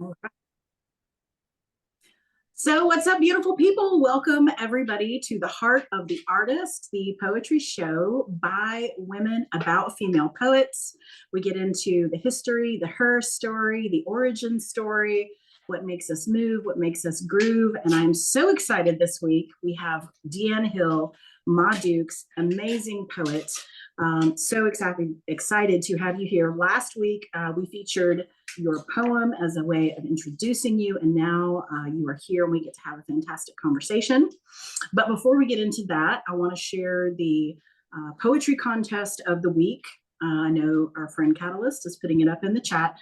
All right. So what's up, beautiful people? Welcome everybody to the Heart of the Artist, the poetry show by women about female poets. We get into the history, the her story, the origin story, what makes us move, what makes us groove. And I'm so excited this week. We have Deanne Hill, Ma Dukes, amazing poet. So excited to have you here. Last week, we featured your poem as a way of introducing you, and now you are here and we get to have a fantastic conversation. But before we get into that, I want to share the poetry contest of the week. I know our friend Catalyst is putting it up in the chat.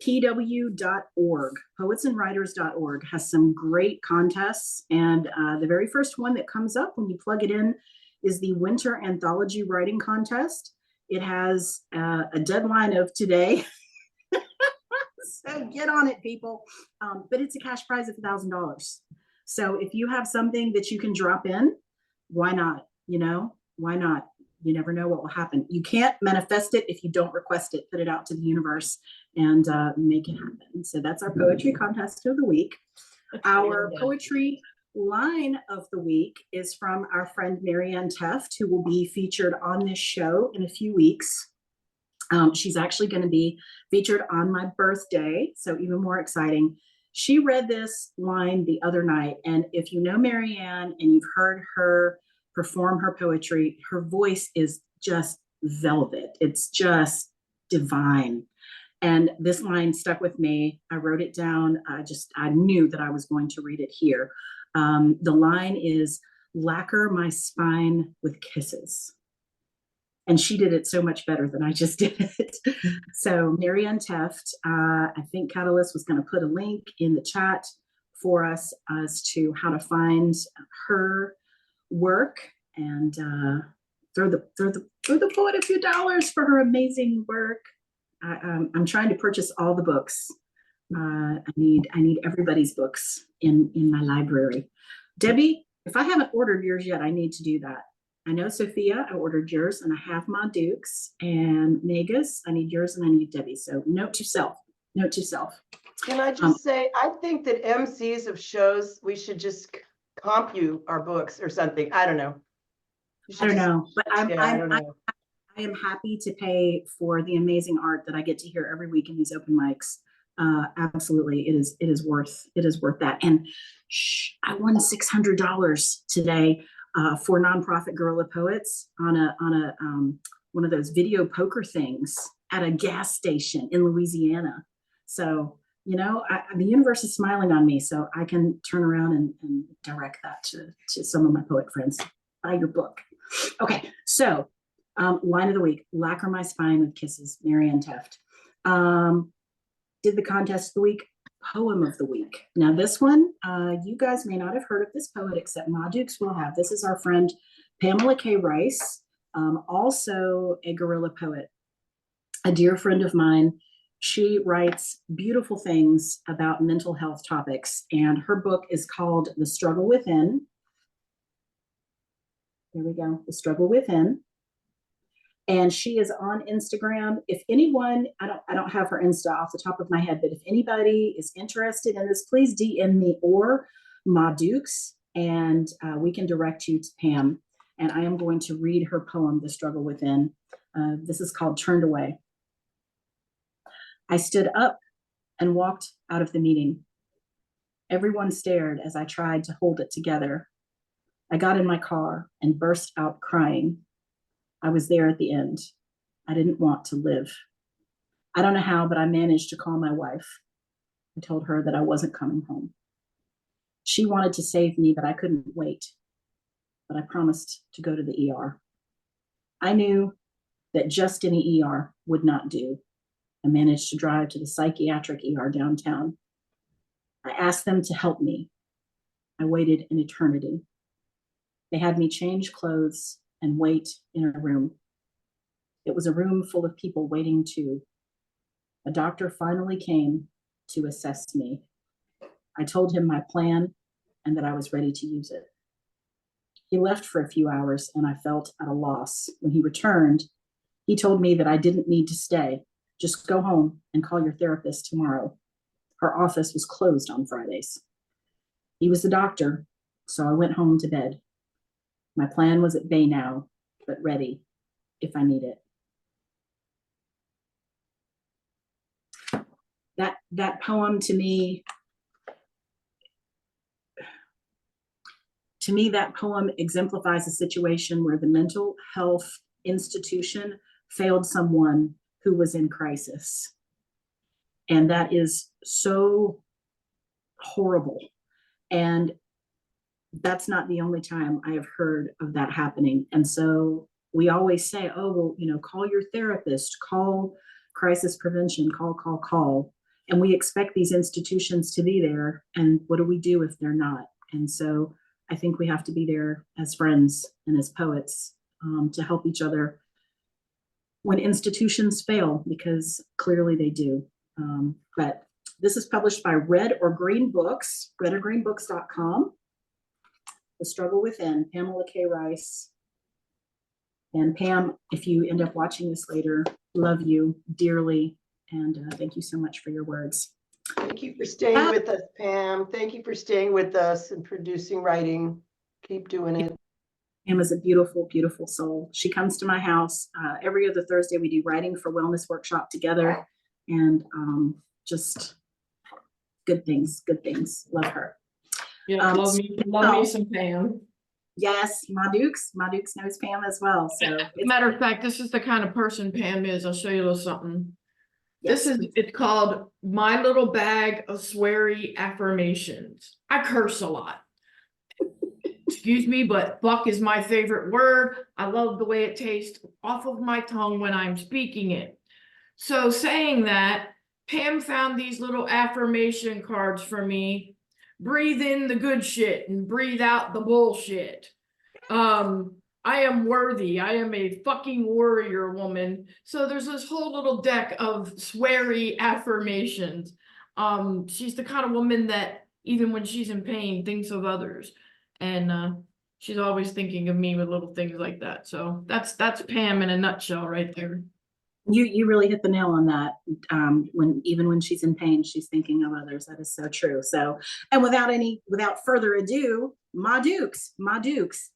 pw.org, poetsandwriters.org has some great contests, and the very first one that comes up when you plug it in is the Winter Anthology Writing Contest. It has a deadline of today. So get on it, people. But it's a cash prize of $1,000. So if you have something that you can drop in, why not? You know, why not? You never know what will happen. You can't manifest it if you don't request it. Put it out to the universe and make it happen. So that's our poetry contest of the week. Our poetry line of the week is from our friend Marianne Tefft, who will be featured on this show in a few weeks. She's actually going to be featured on my birthday, so even more exciting. She read this line the other night, and if you know Marianne and you've heard her perform her poetry, her voice is just velvet. It's just divine. And this line stuck with me. I wrote it down. I knew that I was going to read it here. The line is, "Lacquer my spine with kisses." And she did it so much better than I just did it. So Marianne Tefft, I think Catalyst was going to put a link in the chat for us as to how to find her work, and throw the poet a few dollars for her amazing work. I'm trying to purchase all the books. I need everybody's books in my library. Debbie, if I haven't ordered yours yet, I need to do that. I know, Sophia, I ordered yours, and I have Ma Dukes, and Magus, I need yours, and I need Debbie. So note to self. Can I just say, I think that MCs of shows, we should just comp you our books or something. I don't know. I don't know, but I don't know. I am happy to pay for the amazing art that I get to hear every week in these open mics. Absolutely, it is worth that. And I won $600 today for nonprofit Guerilla Poets on a one of those video poker things at a gas station in Louisiana. So you know, the universe is smiling on me, so I can turn around and direct that to some of my poet friends. Buy your book. Okay, so line of the week: "Lacquer my spine with kisses." Marianne Tefft. Did the contest of the week. Poem of the week. Now this one, you guys may not have heard of this poet, except Ma Dukes will have. This is our friend Pamela K. Rice, also a guerrilla poet, a dear friend of mine. She writes beautiful things about mental health topics, and her book is called The Struggle Within. There we go, The Struggle Within. And she is on Instagram. If anyone, I don't have her Insta off the top of my head, but if anybody is interested in this, please DM me or Ma Dukes, and we can direct you to Pam. And I am going to read her poem, The Struggle Within. This is called Turned Away. I stood up and walked out of the meeting. Everyone stared as I tried to hold it together. I got in my car and burst out crying. I was there at the end. I didn't want to live. I don't know how, but I managed to call my wife. I told her that I wasn't coming home. She wanted to save me, but I couldn't wait. But I promised to go to the ER. I knew that just an ER would not do. I managed to drive to the psychiatric ER downtown. I asked them to help me. I waited an eternity. They had me change clothes and wait in a room. It was a room full of people waiting too. A doctor finally came to assess me. I told him my plan and that I was ready to use it. He left for a few hours and I felt at a loss. When he returned, he told me that I didn't need to stay. Just go home and call your therapist tomorrow. Her office was closed on Fridays. He was the doctor, so I went home to bed. My plan was at bay now, but ready if I need it. That poem to me, that poem exemplifies a situation where the mental health institution failed someone who was in crisis. And that is so horrible. And that's not the only time I have heard of that happening. And so we always say, oh, well, you know, call your therapist, call crisis prevention, call. And we expect these institutions to be there. And what do we do if they're not? And so I think we have to be there as friends and as poets to help each other when institutions fail, because clearly they do. But this is published by Red or Green Books, redorgreenbooks.com. The Struggle Within, Pamela K. Rice. And Pam, if you end up watching this later, love you dearly. And thank you so much for your words. Thank you for staying with us, Pam. Thank you for staying with us and producing writing. Keep doing it. Pam is a beautiful, beautiful soul. She comes to my house every other Thursday. We do Writing for Wellness workshop together, and just good things, good things. Love her. Yeah, love me some Pam. Yes, my Dukes knows Pam as well. So Matter of fact, this is the kind of person Pam is. I'll show you a little something. yes. It's called My Little Bag of Sweary Affirmations. I curse a lot. Excuse me, but fuck is my favorite word. I love the way it tastes off of my tongue when I'm speaking it. So saying that, Pam found these little affirmation cards for me. Breathe in the good shit and breathe out the bullshit. I am worthy. I am a fucking warrior woman. So there's this whole little deck of sweary affirmations. She's the kind of woman that even when she's in pain, thinks of others. And she's always thinking of me with little things like that. So that's Pam in a nutshell right there. You really hit the nail on that. When she's in pain, she's thinking of others. That is so true. So, and without further ado, Ma Dukes,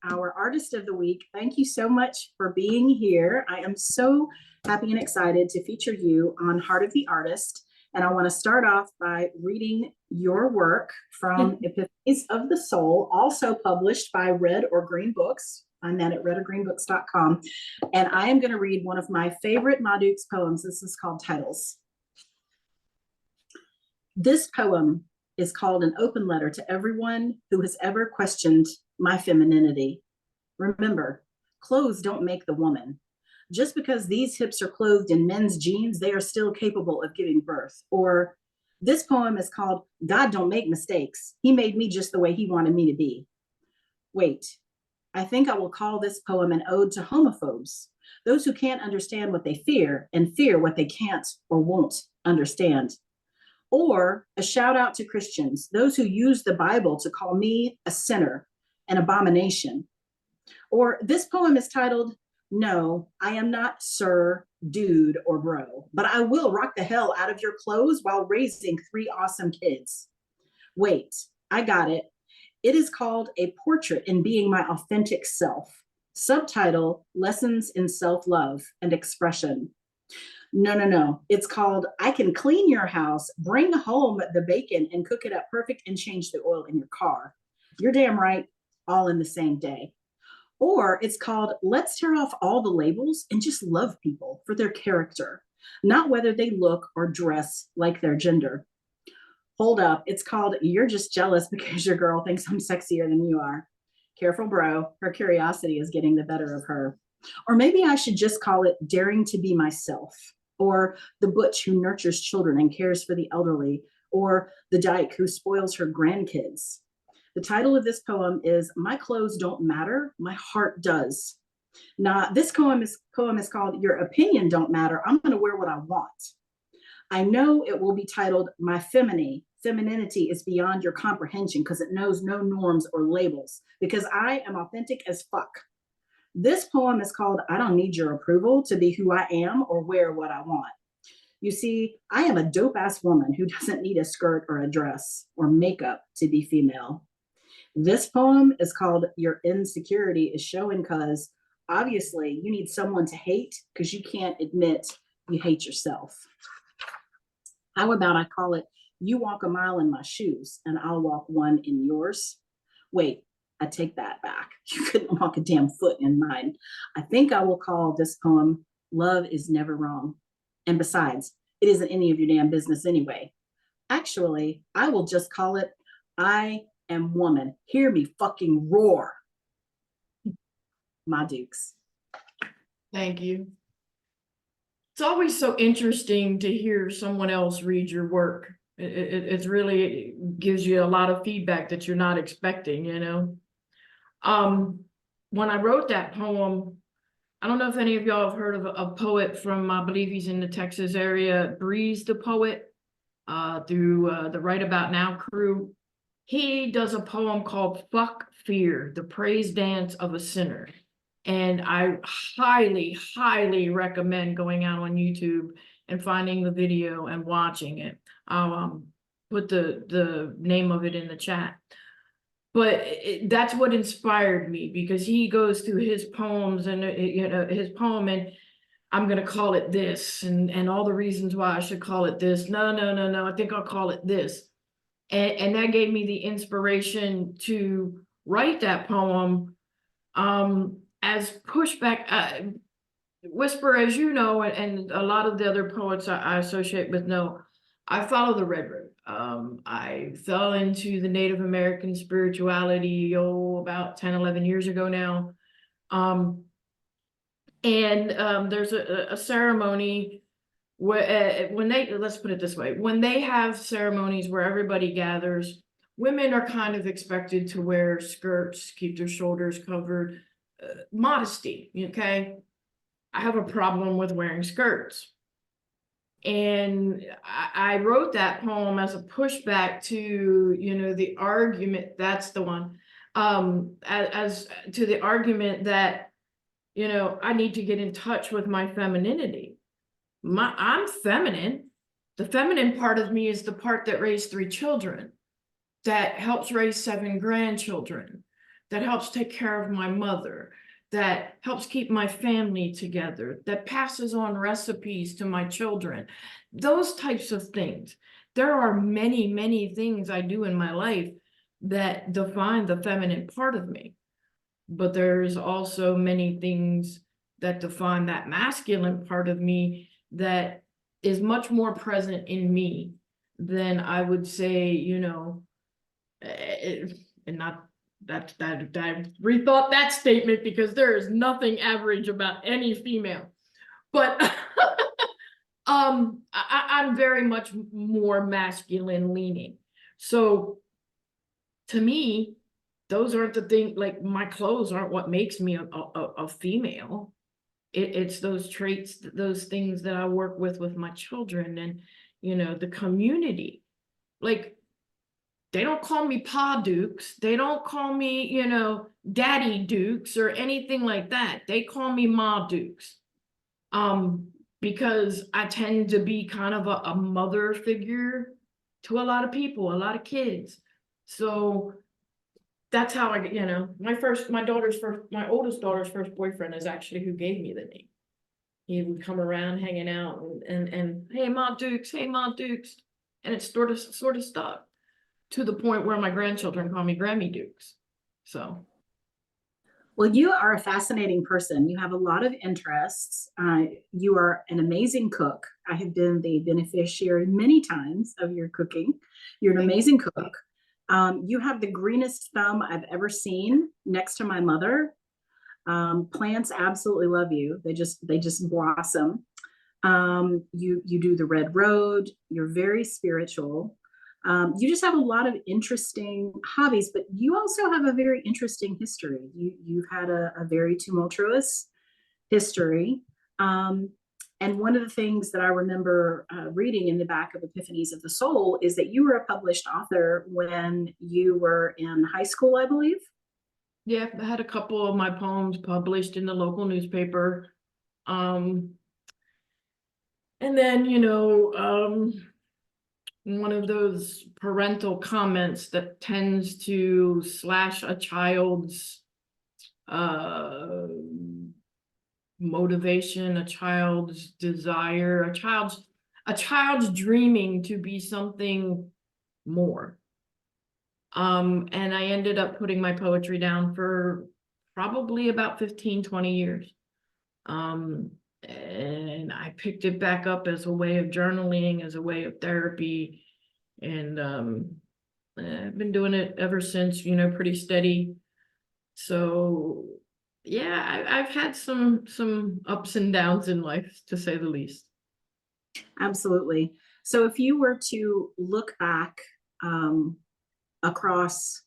our artist of the week. Thank you so much for being here. I am so happy and excited to feature you on Heart of the Artist. And I want to start off by reading your work from Epiphanies of the Soul, also published by Red or Green Books. I'm that at redorgreenbooks.com. And I am going to read one of my favorite Ma Dukes poems. This is called Titles. This poem is called an open letter to everyone who has ever questioned my femininity. Remember, clothes don't make the woman. Just because these hips are clothed in men's jeans, they are still capable of giving birth. Or this poem is called God Don't Make Mistakes. He made me just the way he wanted me to be. Wait. I think I will call this poem an ode to homophobes, those who can't understand what they fear and fear what they can't or won't understand. Or a shout out to Christians, those who use the Bible to call me a sinner, an abomination. Or this poem is titled, No, I am not sir, dude, or bro, but I will rock the hell out of your clothes while raising 3 awesome kids. Wait, I got it. It is called A Portrait in Being My Authentic Self. Subtitle, Lessons in Self-Love and Expression. No. It's called I Can Clean Your House, Bring Home the Bacon, and Cook It Up Perfect and Change the Oil in Your Car. You're damn right, all in the same day. Or it's called Let's Tear Off All the Labels and Just Love People for their character, not whether they look or dress like their gender. Hold up, it's called You're Just Jealous Because Your Girl Thinks I'm Sexier Than You Are. Careful, bro, her curiosity is getting the better of her. Or maybe I should just call it Daring to Be Myself, or the butch who nurtures children and cares for the elderly, or the dyke who spoils her grandkids. The title of this poem is My Clothes Don't Matter, My Heart Does. Now, this poem is called Your Opinion Don't Matter, I'm gonna wear what I want. I know it will be titled My Femininity is Beyond Your Comprehension because it knows no norms or labels, because I am authentic as fuck. This poem is called I Don't Need Your Approval to Be Who I Am or Wear What I Want. You see, I am a dope ass woman who doesn't need a skirt or a dress or makeup to be female. This poem is called Your Insecurity is Showing, because obviously you need someone to hate because you can't admit you hate yourself. How about I call it, You Walk a Mile in My Shoes and I'll walk one in yours? Wait, I take that back. You couldn't walk a damn foot in mine. I think I will call this poem Love is Never Wrong. And besides, it isn't any of your damn business anyway. Actually, I will just call it I Am Woman. Hear me fucking roar. My Dukes. Thank you. It's always so interesting to hear someone else read your work. It's really, it gives you a lot of feedback that you're not expecting, you know. When I wrote that poem, I don't know if any of y'all have heard of a poet from, I believe he's in the Texas area, Breeze the Poet, through the Right About Now crew. He does a poem called Fuck Fear, the Praise Dance of a Sinner. And I highly, highly recommend going out on YouTube and finding the video and watching it. I'll put the name of it in the chat. But that's what inspired me, because he goes through his poems and his poem, and I'm gonna call it this, and all the reasons why I should call it this. No, I think I'll call it this. And that gave me the inspiration to write that poem as pushback. Whisper, as you know, and a lot of the other poets I associate with know, I follow the red road. I fell into the Native American spirituality, about 10, 11 years ago now. There's a ceremony where when they, let's put it this way, when they have ceremonies where everybody gathers, women are kind of expected to wear skirts, keep their shoulders covered, modesty, okay? I have a problem with wearing skirts. And I wrote that poem as a pushback to, the argument, that's the one, as to the argument that, I need to get in touch with my femininity. I'm feminine. The feminine part of me is the part that raised 3 children, that helps raise 7 grandchildren, that helps take care of my mother, that helps keep my family together, that passes on recipes to my children, those types of things. There are many, many things I do in my life that define the feminine part of me, but there's also many things that define that masculine part of me that is much more present in me than I would say, and not that I rethought that statement, because there is nothing average about any female, but I'm very much more masculine leaning. So to me, those aren't the thing, like my clothes aren't what makes me a female. It's those traits, those things that I work with my children and, the community. Like, they don't call me Pa Dukes. They don't call me, Daddy Dukes or anything like that. They call me Ma Dukes. Because I tend to be kind of a mother figure to a lot of people, a lot of kids. So that's how I, my oldest daughter's first boyfriend is actually who gave me the name. He would come around hanging out and hey, Ma Dukes, hey, Ma Dukes. And it sort of stuck to the point where my grandchildren call me Grammy Dukes. So. Well, you are a fascinating person. You have a lot of interests. You are an amazing cook. I have been the beneficiary many times of your cooking. You're an amazing cook. You have the greenest thumb I've ever seen next to my mother. Plants absolutely love you. They just blossom. You do the red road. You're very spiritual. You just have a lot of interesting hobbies, but you also have a very interesting history. You've had a very tumultuous history. And one of the things that I remember reading in the back of Epiphanies of the Soul is that you were a published author when you were in high school, I believe. Yeah, I had a couple of my poems published in the local newspaper. And then, one of those parental comments that tends to slash a child's motivation, a child's desire, a child's dreaming to be something more. And I ended up putting my poetry down for probably about 15, 20 years. And I picked it back up as a way of journaling, as a way of therapy. And I've been doing it ever since, pretty steady. So yeah, I've had some ups and downs in life, to say the least. Absolutely. So if you were to look back across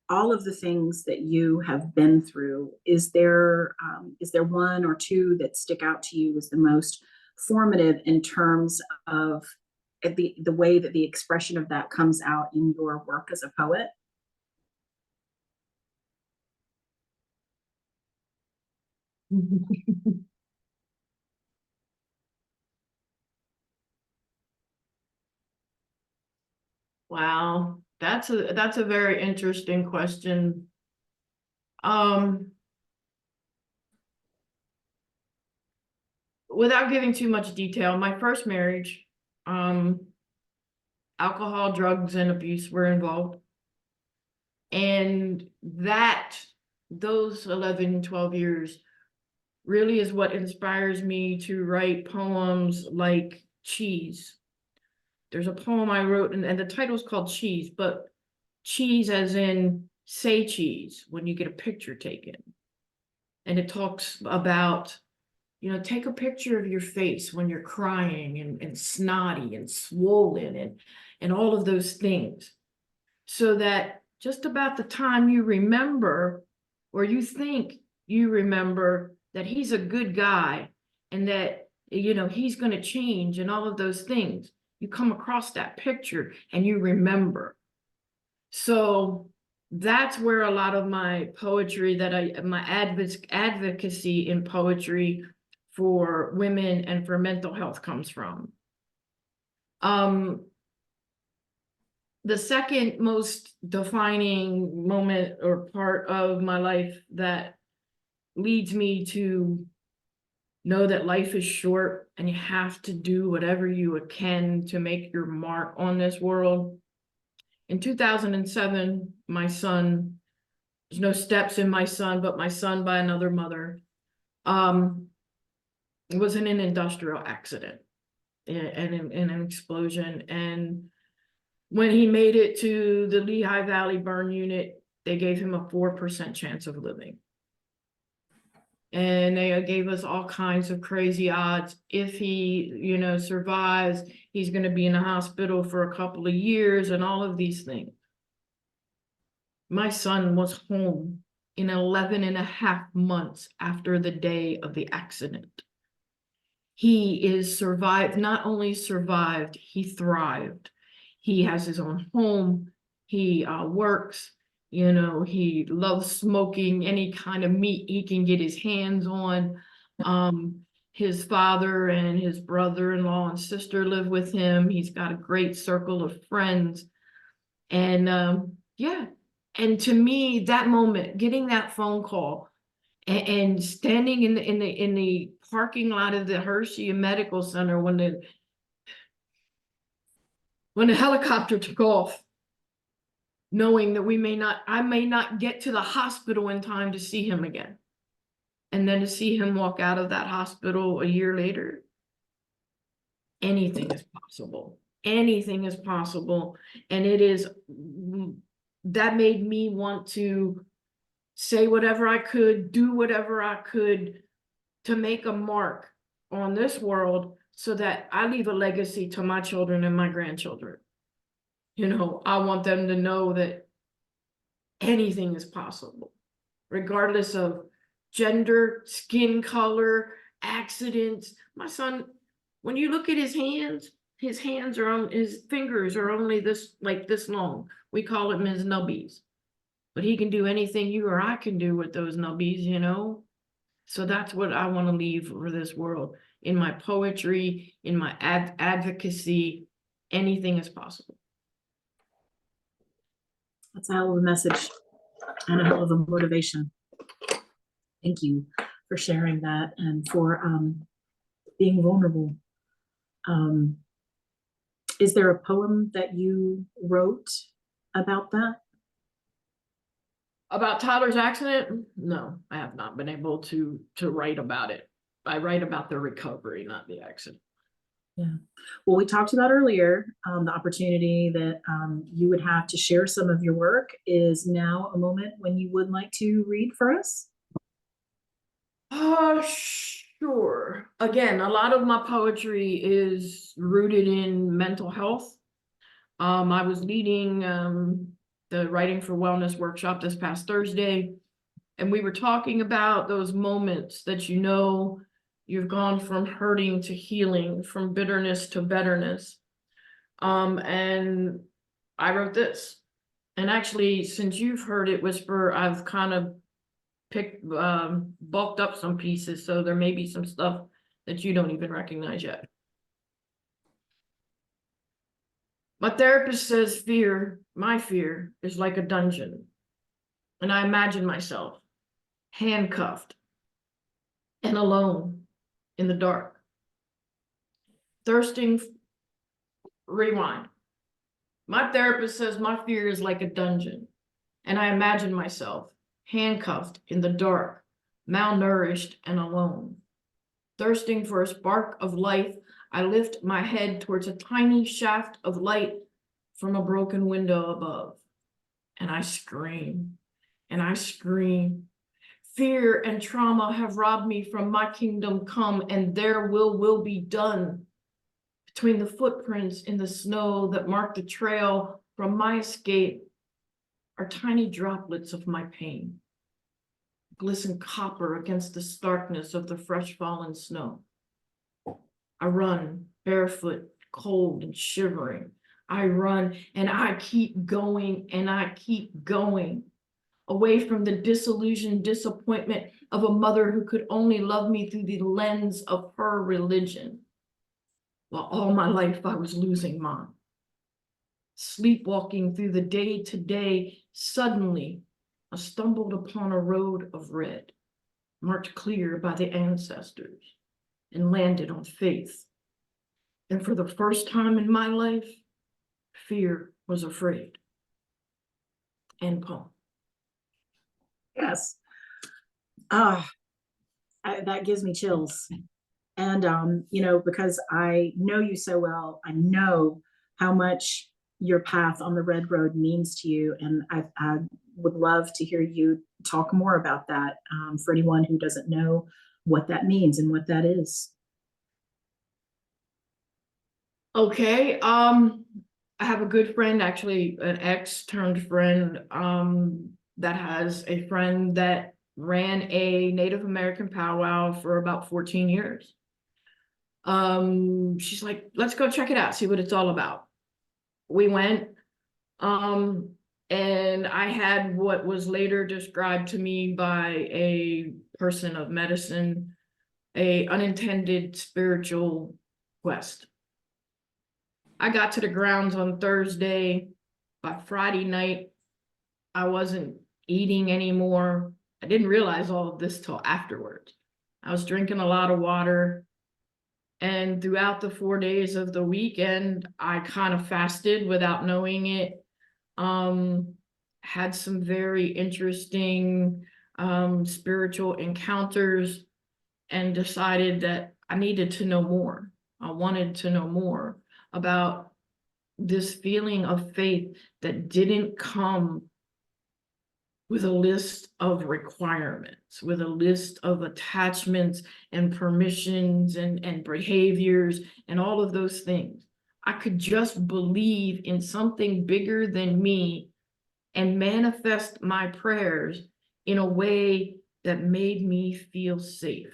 all of the things that you have been through, is there one or two that stick out to you as the most formative in terms of the way that the expression of that comes out in your work as a poet? Wow, that's a very interesting question. Without giving too much detail, my first marriage, alcohol, drugs, and abuse were involved. And those 11, 12 years really is what inspires me to write poems like Cheese. There's a poem I wrote, and the title is called Cheese, but cheese as in say cheese when you get a picture taken. And it talks about, take a picture of your face when you're crying and snotty and swollen and all of those things. So that just about the time you remember, or you think you remember, that he's a good guy and that, he's going to change and all of those things, you come across that picture and you remember. So that's where a lot of my poetry, my advocacy in poetry for women and for mental health comes from. The second most defining moment or part of my life that leads me to know that life is short and you have to do whatever you can to make your mark on this world. In 2007, my son, there's no steps in my son, but my son by another mother, was in an industrial accident and in an explosion. And when he made it to the Lehigh Valley burn unit, they gave him a 4% chance of living. And they gave us all kinds of crazy odds. If he, survives, he's going to be in the hospital for a couple of years and all of these things. My son was home in 11 and a half months after the day of the accident. He is survived, not only survived, he thrived. He has his own home. He works. He loves smoking any kind of meat he can get his hands on. His father and his brother-in-law and sister live with him. He's got a great circle of friends. And yeah. And to me, that moment, getting that phone call and standing in the parking lot of the Hershey Medical Center when the helicopter took off, knowing that I may not get to the hospital in time to see him again. And then to see him walk out of that hospital a year later, anything is possible. Anything is possible. And that made me want to say whatever I could, do whatever I could to make a mark on this world so that I leave a legacy to my children and my grandchildren. I want them to know that anything is possible, regardless of gender, skin color, accidents. My son, when you look at his fingers are only this long. We call them his nubbies. But he can do anything you or I can do with those nubbies, So that's what I want to leave for this world, in my poetry, in my advocacy. Anything is possible. That's a hell of a message and a hell of a motivation. Thank you for sharing that and for being vulnerable. Is there a poem that you wrote about that? About Tyler's accident? No, I have not been able to write about it. I write about the recovery, not the accident. Yeah. Well, we talked about earlier, the opportunity that you would have to share some of your work. Is now a moment when you would like to read for us? Sure. Again, a lot of my poetry is rooted in mental health. I was leading the Writing for Wellness workshop this past Thursday, and we were talking about those moments that you've gone from hurting to healing, from bitterness to betterness. And I wrote this. And actually, since you've heard it whisper, I've kind of bulked up some pieces, so there may be some stuff that you don't even recognize yet. My therapist says my fear is like a dungeon. And I imagine myself handcuffed and alone in the dark, thirsting. Rewind. My therapist says my fear is like a dungeon, and I imagine myself handcuffed in the dark, malnourished and alone. Thirsting for a spark of life, I lift my head towards a tiny shaft of light from a broken window above, and I scream, and I scream. Fear and trauma have robbed me from my kingdom come, and their will be done. Between the footprints in the snow that mark the trail from my escape are tiny droplets of my pain, glisten copper against the starkness of the fresh fallen snow. I run barefoot, cold and shivering. I run and I keep going and I keep going, away from the disillusioned disappointment of a mother who could only love me through the lens of her religion. While all my life I was losing mine. Sleepwalking through the day to day, suddenly I stumbled upon a road of red, marked clear by the ancestors, and landed on faith. And for the first time in my life, fear was afraid. End poem. Yes. That gives me chills. And, because I know you so well, I know how much your path on the red road means to you. And I would love to hear you talk more about that for anyone who doesn't know what that means and what that is. Okay. I have a good friend, actually an ex turned friend, that has a friend that ran a Native American powwow for about 14 years. She's like, let's go check it out, see what it's all about. We went, and I had what was later described to me by a person of medicine, a unintended spiritual quest. I got to the grounds on Thursday. By Friday night, I wasn't eating anymore. I didn't realize all of this till afterwards. I was drinking a lot of water. And throughout the 4 days of the weekend, I kind of fasted without knowing it. Had some very interesting spiritual encounters and decided that I needed to know more. I wanted to know more about this feeling of faith that didn't come with a list of requirements, with a list of attachments and permissions and behaviors and all of those things. I could just believe in something bigger than me and manifest my prayers in a way that made me feel safe,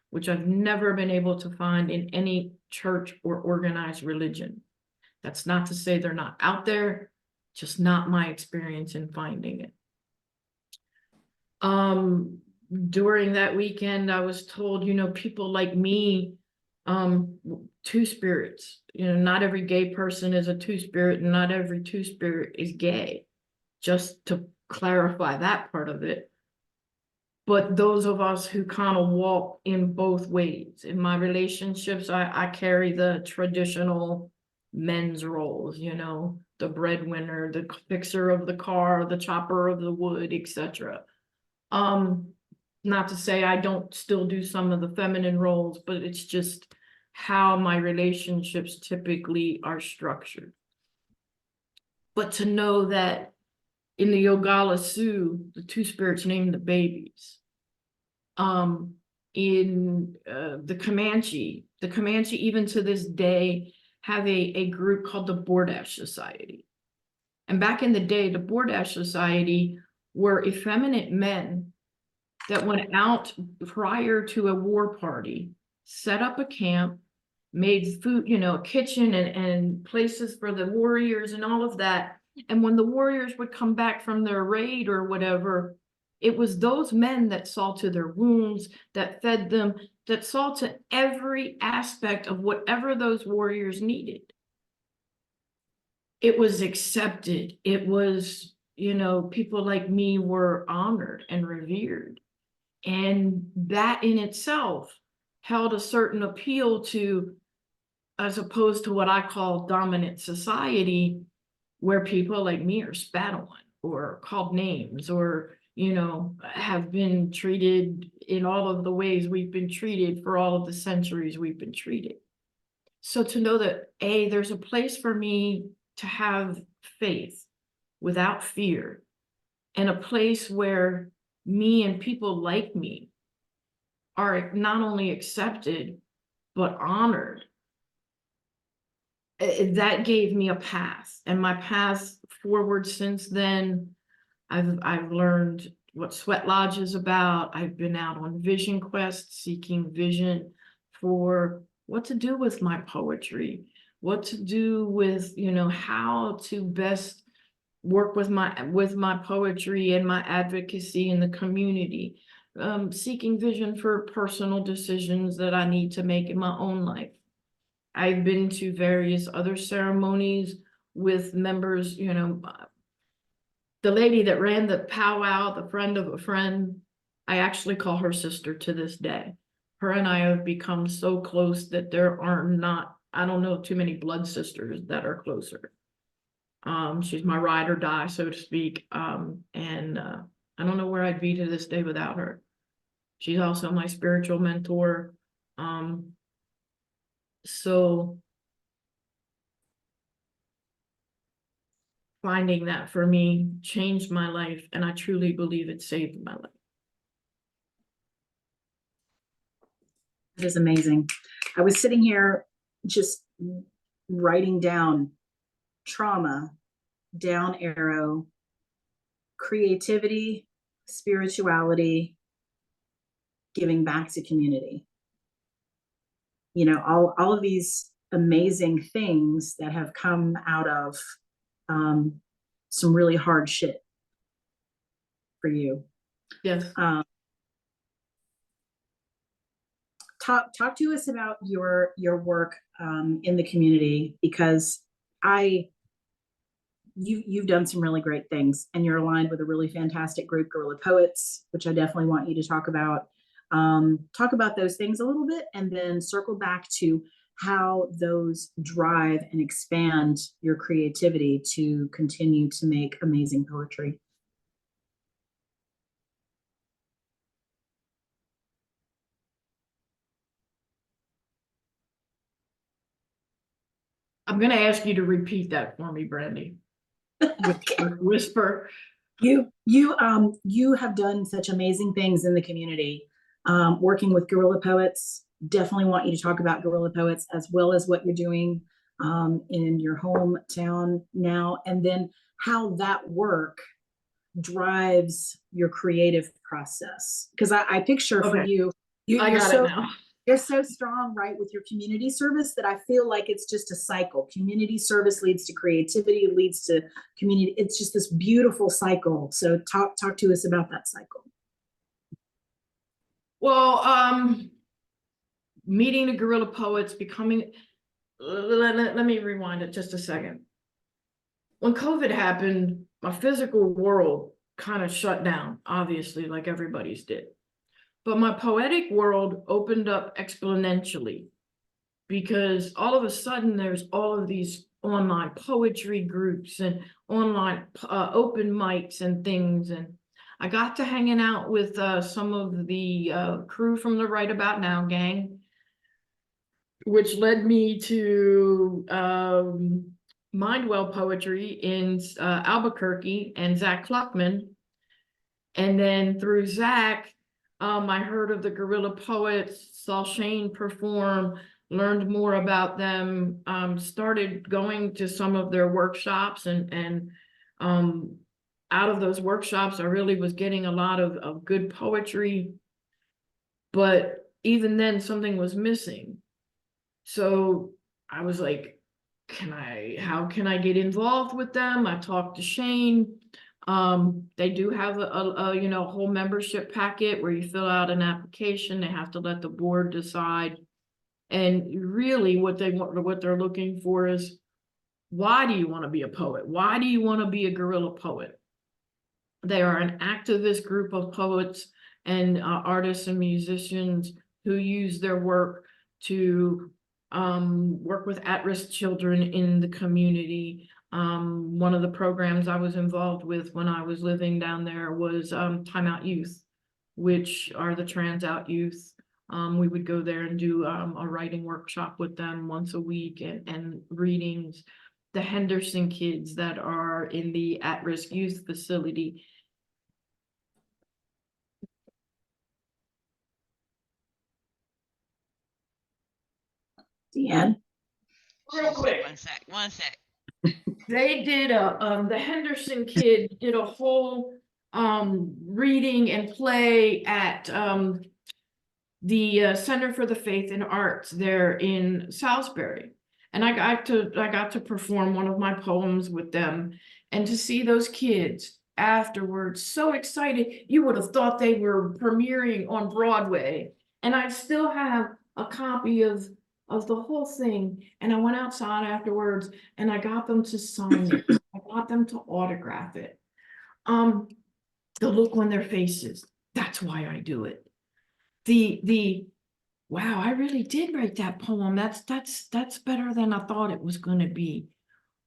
which I've never been able to find in any church or organized religion. That's not to say they're not out there, just not my experience in finding it. During that weekend, I was told, people like me two spirits. You know, not every gay person is a two-spirit, and not every two-spirit is gay. Just to clarify that part of it. But those of us who kind of walk in both ways. In my relationships, I carry the traditional men's roles, you know, the breadwinner, the fixer of the car, the chopper of the wood, etc. Not to say I don't still do some of the feminine roles, but it's just how my relationships typically are structured. But to know that in the Yogala Sioux, the two spirits named the babies. In the Comanche even to this day have a group called the Bordash Society. And back in the day, the Bordash Society were effeminate men that went out prior to a war party, set up a camp, made food, you know, a kitchen and places for the warriors and all of that. And when the warriors would come back from their raid or whatever, it was those men that saw to their wounds, that fed them, that saw to every aspect of whatever those warriors needed. It was accepted. It was, you know, people like me were honored and revered. And that in itself held a certain appeal to, as opposed to what I call dominant society, where people like me are spat on or called names or, you know, have been treated in all of the ways we've been treated for all of the centuries we've been treated. So to know that, A, there's a place for me to have faith without fear, and a place where me and people like me are not only accepted, but honored. That gave me a path, and my path forward since then, I've learned what Sweat Lodge is about. I've been out on vision quests, seeking vision for what to do with my poetry, what to do with, you know, how to best work with my poetry and my advocacy in the community, seeking vision for personal decisions that I need to make in my own life. I've been to various other ceremonies with members, you know, the lady that ran the powwow, the friend of a friend, I actually call her sister to this day. Her and I have become so close that there are not, I don't know too many blood sisters that are closer. She's my ride or die, so to speak. I don't know where I'd be to this day without her. She's also my spiritual mentor. So finding that for me changed my life, and I truly believe it saved my life. It is amazing. I was sitting here just writing down trauma, down arrow, creativity, spirituality, giving back to community. You know, all of these amazing things that have come out of some really hard shit for you. Yes. Talk to us about your work in the community, because you've done some really great things, and you're aligned with a really fantastic group, Guerilla Poets, which I definitely want you to talk about. Talk about those things a little bit, and then circle back to how those drive and expand your creativity to continue to make amazing poetry. I'm going to ask you to repeat that for me, Brandy. Whisper. You have done such amazing things in the community, working with Guerilla Poets. Definitely want you to talk about Guerilla Poets, as well as what you're doing in your hometown now, and then how that work drives your creative process. Because I picture for you, I got it now. You're so strong, right, with your community service, that I feel like it's just a cycle. Community service leads to creativity, leads to community. It's just this beautiful cycle. So talk to us about that cycle. Well, meeting the Guerilla Poets, becoming, let me rewind it just a second. When COVID happened, my physical world kind of shut down, obviously, like everybody's did. But my poetic world opened up exponentially, because all of a sudden there's all of these online poetry groups and online open mics and things. And I got to hanging out with some of the crew from the Right About Now gang, which led me to Mindwell Poetry in Albuquerque and Zach Kluckman. And then through Zach, I heard of the Guerilla Poets, saw Shane perform, learned more about them, started going to some of their workshops, and out of those workshops, I really was getting a lot of good poetry. But even then, something was missing. So I was like, how can I get involved with them? I talked to Shane. They do have a whole membership packet where you fill out an application. They have to let the board decide. And really what they're looking for is, why do you want to be a poet? Why do you want to be a guerrilla poet? They are an activist group of poets and artists and musicians who use their work to work with at-risk children in the community. One of the programs I was involved with when I was living down there was Time Out Youth, which are the trans out youth. We would go there and do a writing workshop with them once a week, and readings. The Henderson kids that are in the at-risk youth facility. Deanne? Real quick. One sec. They did the Henderson kid did a whole reading and play at the Center for the Faith and Arts there in Salisbury. And I got to perform one of my poems with them, and to see those kids afterwards so excited, you would have thought they were premiering on Broadway. And I still have a copy of the whole thing. And I went outside afterwards and I got them to sign it. I got them to autograph it. The look on their faces, that's why I do it. The wow, I really did write that poem. That's better than I thought it was going to be.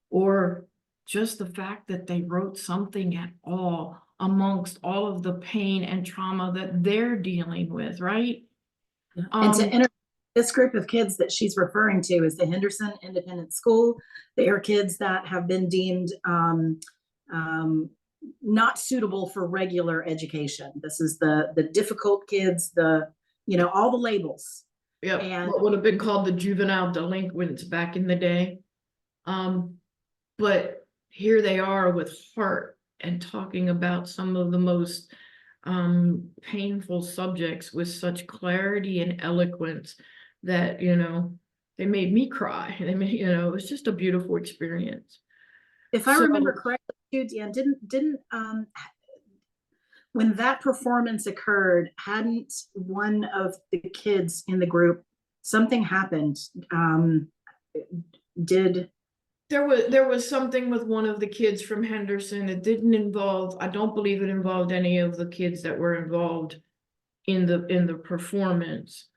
Or just the fact that they wrote something at all amongst all of the pain and trauma that they're dealing with, right? And to enter this group of kids that she's referring to is the Henderson Independent School. They are kids that have been deemed not suitable for regular education. This is the difficult kids, all the labels. Yeah, and what would have been called the juvenile delinquents back in the day. But here they are with heart and talking about some of the most painful subjects with such clarity and eloquence that, they made me cry. They made, it was just a beautiful experience. If I remember correctly, too, Dan, didn't when that performance occurred, hadn't one of the kids in the group, something happened? There was something with one of the kids from Henderson. It didn't involve, I don't believe it involved any of the kids that were involved in the performance.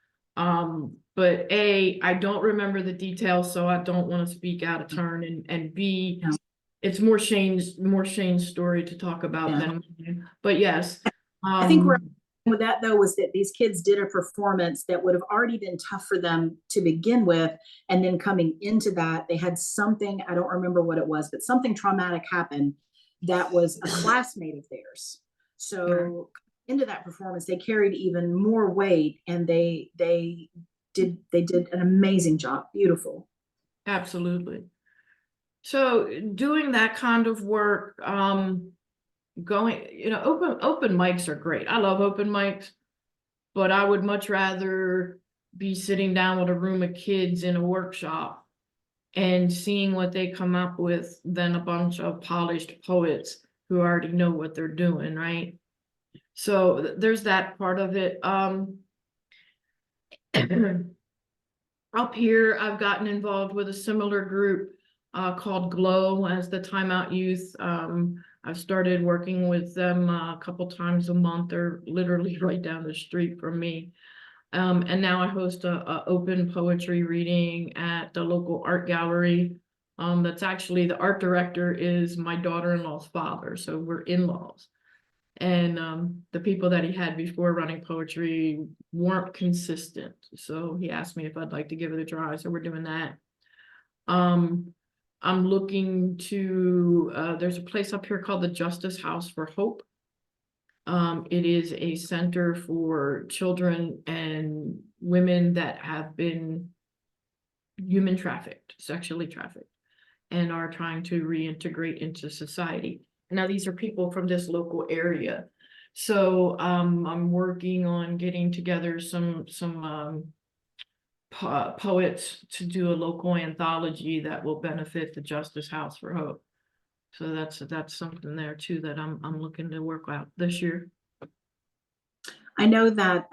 But A, I don't remember the details, so I don't want to speak out of turn, and B, No. It's more Shane's story to talk about than mine. But yes. I think we're with that, though, was that these kids did a performance that would have already been tough for them to begin with, and then coming into that, they had something, I don't remember what it was, but something traumatic happened that was a classmate of theirs. So into that performance, they carried even more weight, and they did an amazing job. Beautiful. Absolutely. So doing that kind of work, open mics are great. I love open mics, but I would much rather be sitting down with a room of kids in a workshop and seeing what they come up with than a bunch of polished poets who already know what they're doing, right? So there's that part of it. Up here, I've gotten involved with a similar group called Glow as the Timeout Youth. I've started working with them a couple times a month. They're literally right down the street from me. And now I host a open poetry reading at the local art gallery. That's actually, the art director is my daughter-in-law's father, so we're in-laws. And the people that he had before running poetry weren't consistent. So he asked me if I'd like to give it a try. So we're doing that. I'm looking to, there's a place up here called the Justice House for Hope. It is a center for children and women that have been human trafficked, sexually trafficked, and are trying to reintegrate into society. Now, these are people from this local area. So I'm working on getting together some poets to do a local anthology that will benefit the Justice House for Hope. So that's something there too that I'm looking to work out this year. I know that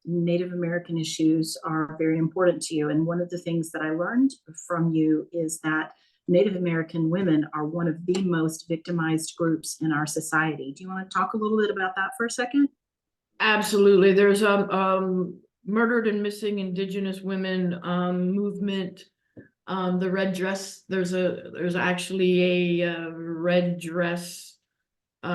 Native American issues are very important to you. And one of the things that I learned from you is that Native American women are one of the most victimized groups in our society. Do you want to talk a little bit about that for a second? Absolutely. There's murdered and missing Indigenous women movement. The red dress, there's actually a red dress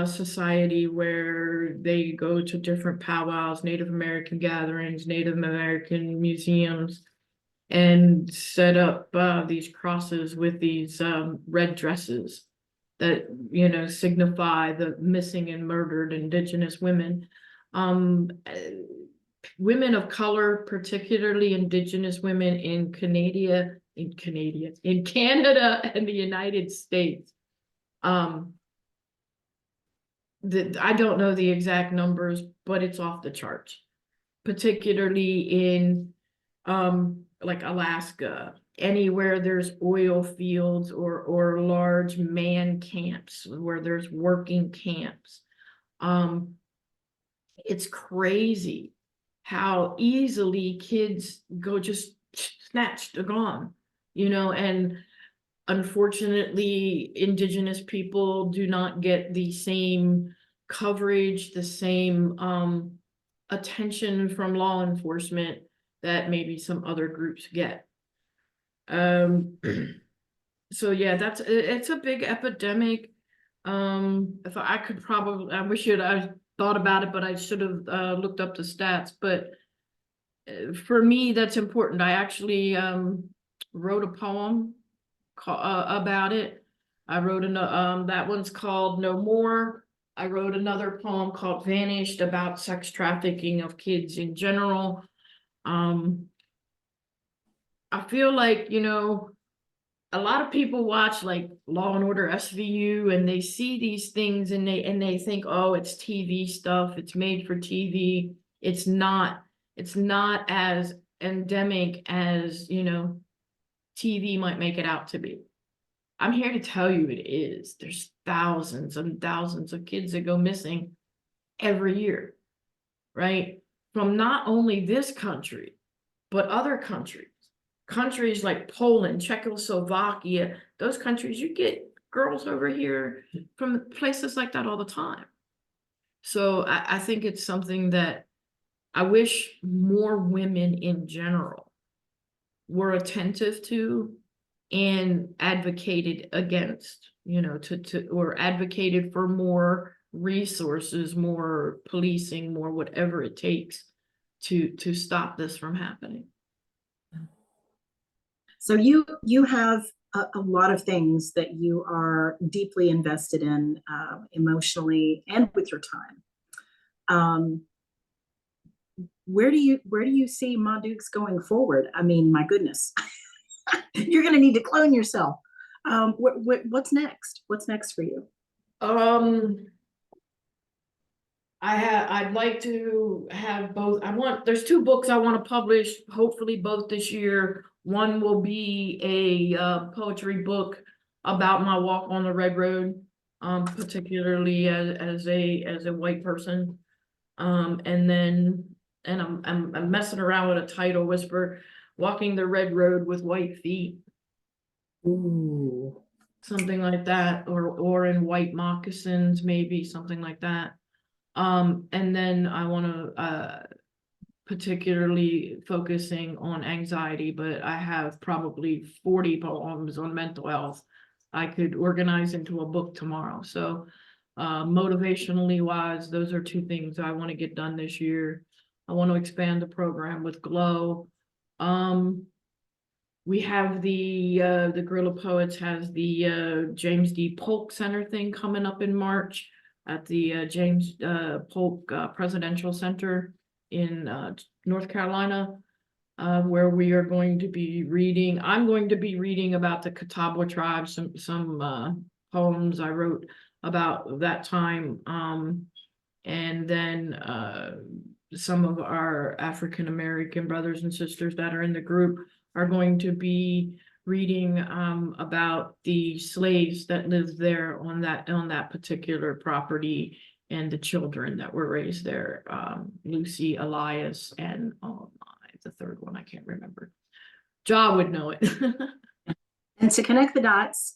society where they go to different powwows, Native American gatherings, Native American museums, and set up these crosses with these red dresses that, you know, signify the missing and murdered Indigenous women. Women of color, particularly Indigenous women in Canada and the United States. I don't know the exact numbers, but it's off the charts, particularly in like Alaska, anywhere there's oil fields or large man camps where there's working camps. It's crazy how easily kids go just snatched or gone, you know, and unfortunately, Indigenous people do not get the same coverage, the same attention from law enforcement that maybe some other groups get. So yeah, it's a big epidemic. If I could probably, I thought about it, but I should have looked up the stats. But for me, that's important. I actually wrote a poem about it. I wrote that one's called No More. I wrote another poem called Vanished about sex trafficking of kids in general. I feel like, you know, a lot of people watch like Law and Order SVU and they see these things and they think, oh, it's TV stuff, it's made for TV. It's not as endemic as, you know, TV might make it out to be. I'm here to tell you it is. There's thousands and thousands of kids that go missing every year, right? From not only this country, but other countries. Countries like Poland, Czechoslovakia, those countries, you get girls over here from places like that all the time. So I think it's something that I wish more women in general were attentive to and advocated against, you know, or advocated for more resources, more policing, more whatever it takes to stop this from happening. So you have a lot of things that you are deeply invested in emotionally and with your time. Where do you see Ma Dukes going forward? I mean, my goodness, you're going to need to clone yourself. What's next? What's next for you? I'd like to have both. There's 2 books I want to publish, hopefully both this year. One will be a poetry book about my walk on the Red Road, particularly as a white person. And I'm messing around with a title whisper. walking the red road with white feet, Ooh. something like that, or in white moccasins, maybe something like that. And then I want to particularly focusing on anxiety, but I have probably 40 poems on mental health I could organize into a book tomorrow. So motivationally wise, those are two things I want to get done this year. I want to expand the program with Glow. We have the Guerilla Poets has the James D. Polk Center thing coming up in March at the James Polk Presidential Center in North Carolina, where we are going to be reading. I'm going to be reading about the Catawba tribe, some poems I wrote about that time, and then some of our African American brothers and sisters that are in the group are going to be reading about the slaves that lived there on that particular property and the children that were raised there, Lucy, Elias, and the third one I can't remember. Ja would know it. And to connect the dots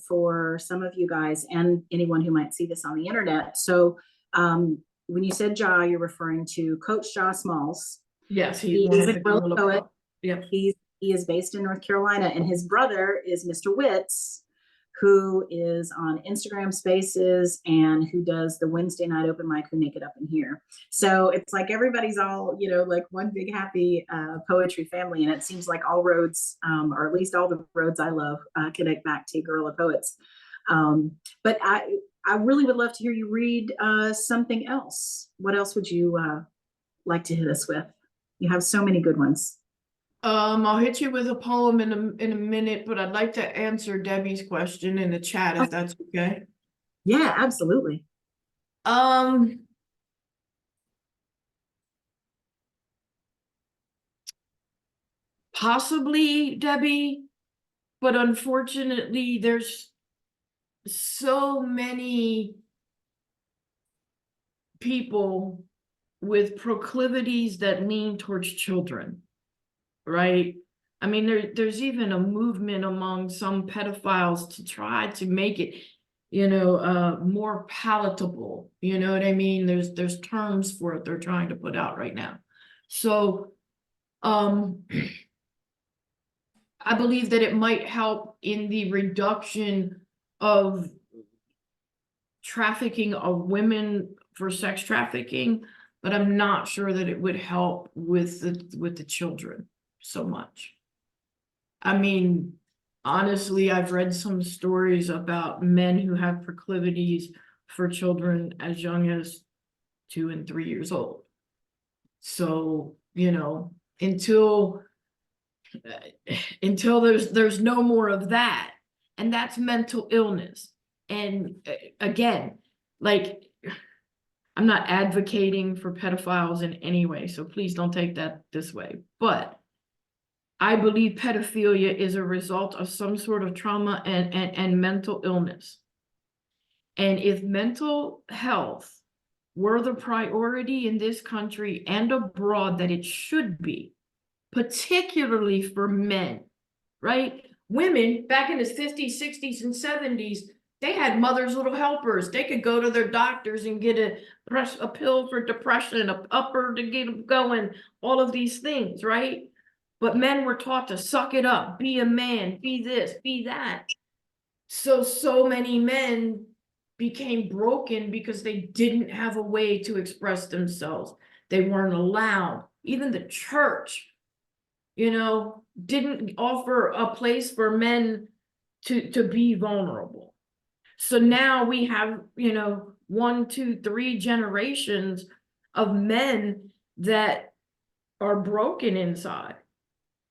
for some of you guys and anyone who might see this on the internet. So when you said Ja, you're referring to Coach Ja Smalls. Yes, He he's one is of a the Guerilla Guerilla Poet. Poets. Yep. He is based in North Carolina, and his brother is Mr. Witz, who is on Instagram Spaces and who does the Wednesday night open mic, Who Make It Up in Here. So it's like everybody's all, you know, like one big happy poetry family, and it seems like all roads, or at least all the roads I love, connect back to Guerilla Poets. But I really would love to hear you read something else. What else would you like to hit us with? You have so many good ones. I'll hit you with a poem in a minute, but I'd like to answer Debbie's question in the chat if that's okay. Yeah, absolutely. Possibly, Debbie, but unfortunately, there's so many people with proclivities that lean towards children, right? I mean, there's even a movement among some pedophiles to try to make it, you know, more palatable. You know what I mean? There's terms for it they're trying to put out right now. So, I believe that it might help in the reduction of trafficking of women for sex trafficking, but I'm not sure that it would help with the children so much. I mean, honestly, I've read some stories about men who have proclivities for children as young as 2 and 3 years old. So, you know, until there's no more of that, and that's mental illness. And again, like, I'm not advocating for pedophiles in any way, so please don't take that this way, but I believe pedophilia is a result of some sort of trauma and mental illness. And if mental health were the priority in this country and abroad that it should be, particularly for men, right? Women back in the 50s, 60s, and 70s, they had mother's little helpers. They could go to their doctors and get a pill for depression, a upper to get them going, all of these things, right? But men were taught to suck it up, be a man, be this, be that. So many men became broken because they didn't have a way to express themselves. They weren't allowed. Even the church, you know, didn't offer a place for men to be vulnerable. So now we have, you know, 1, 2, 3 generations of men that are broken inside.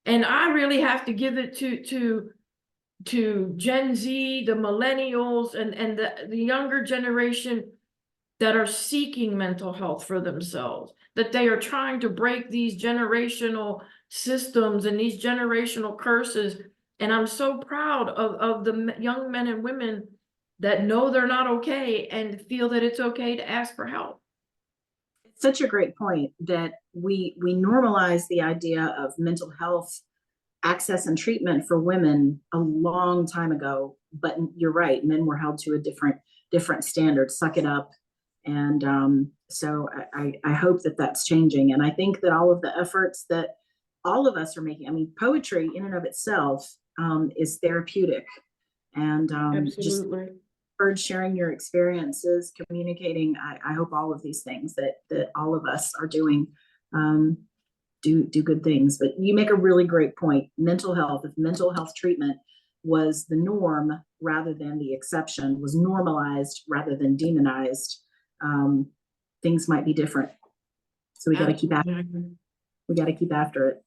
And I really have to give it to Gen Z, the millennials, and the younger generation that are seeking mental health for themselves, that they are trying to break these generational systems and these generational curses. And I'm so proud of the young men and women that know they're not okay and feel that it's okay to ask for help. such a great point that we normalize the idea of mental health access and treatment for women a long time ago. But you're right, men were held to a different standard. Suck it up. And so I hope that that's changing. And I think that all of the efforts that all of us are making, I mean, poetry in and of itself is therapeutic. And just Absolutely. urge sharing your experiences, communicating. I hope all of these things that all of us are doing do good things. But you make a really great point. Mental health, if mental health treatment was the norm rather than the exception, was normalized rather than demonized, things might be different. So we got to keep after. We got to keep after it.